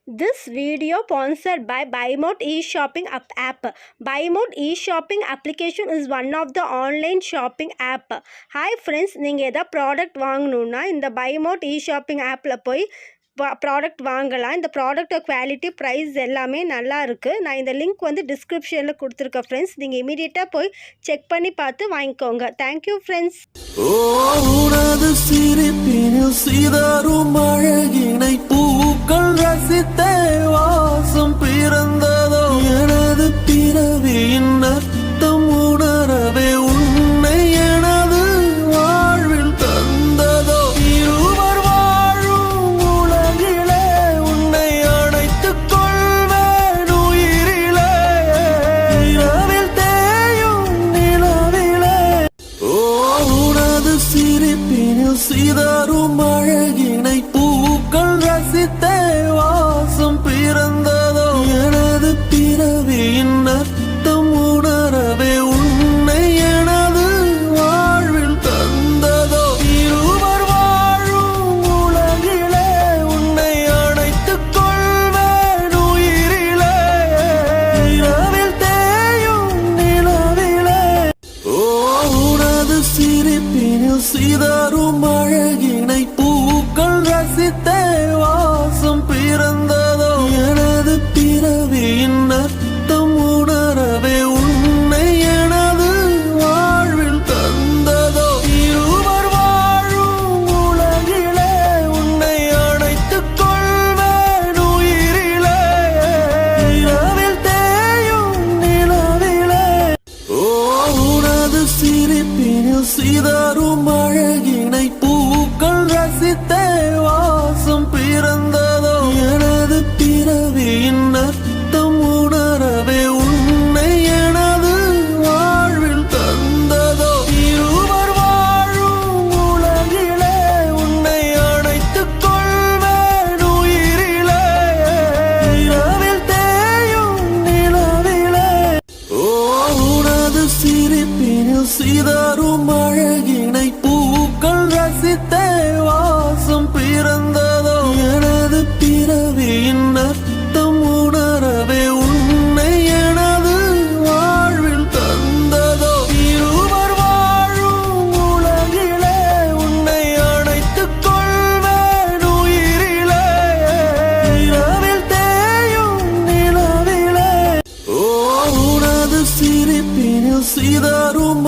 This video sponsored by BuyMode e-shopping app. BuyMode e-shopping application is one of the online shopping app. Hi friends, நீங்கள் எதாவது product வாங்கணுன்னா இந்த BuyMode e-shopping ஆப்பில் போய் product வாங்கலாம். இந்த ப்ராடக்டோட குவாலிட்டி ப்ரைஸ் எல்லாமே நல்லா இருக்குது. நான் இந்த லிங்க் வந்து டிஸ்கிரிப்ஷனில் கொடுத்துருக்கேன் ஃப்ரெண்ட்ஸ். நீங்கள் இமீடியட்டாக போய் செக் பண்ணி பார்த்து வாங்கிக்கோங்க. Thank you friends. பூக்கள் ரசித்தே வாசம் பிறந்ததோ எனது பிறவியின் அர்த்தம் உணரவே உன்னை எனது வாழ்வில் தந்ததோ இருவர் வாழும் உலகிலே உன்னை அணைத்துக் கொள்வேன் உயிரிலே இரவில் தேயும் நிலவிலே உனது சிரிப்பினில் சிதறும் அழகினை பூக்கள் ரசித்தே வாசம் பிறந்ததோ எனது பிறவியின் அர்த்தம் உணரவே உன்னை எனது வாழ்வில் தந்ததோ இருவர் வாழும் உலகிலே உன்னை அணைத்துக் கொள்வேன் உயிரிலே இரவில் தேயும் நிலவிலே உனது சிரிப்பினில் சிதறும் அழகினை பூக்கள் ரசித்தே வாசம் பிறந்ததோ எனது பிறவியின் அர்த்தம் உணரவே உன்னை எனது வாழ்வில் தந்ததோ இருவர் வாழும் உலகிலே உன்னை அணைத்துக் கொள்வேன் உயிரிலே இரவில் தேயும் நிலவிலே உனது சிரிப்பினில் சிதறும் அழகினை பூக்கள் ரசித்தே வாசம் பிறந்ததோ எனது பிறவியின் அர்த்தம் உணரவே உன்னை எனது வாழ்வில் தந்ததோ இருவர் வாழும் உலகிலே உன்னை அணைத்துக் கொள்வேன் உயிரிலே இரவில் தேயும் நிலவிலே உனது சிரிப்பினில் சிதறும் அழகினை பூக்கள் ரசித்தே வாசம் பிறந்ததோ எனது பிறவியின் அர்த்தம் உணரவே உன்னை எனது வாழ்வில் தந்ததோ இருவர் வாழும் உலகிலே உன்னை அணைத்துக் கொள்வேன் உயிரிலே இரவில் தேயும் நிலவிலே உனது சிரிப்பினில் சிதறும்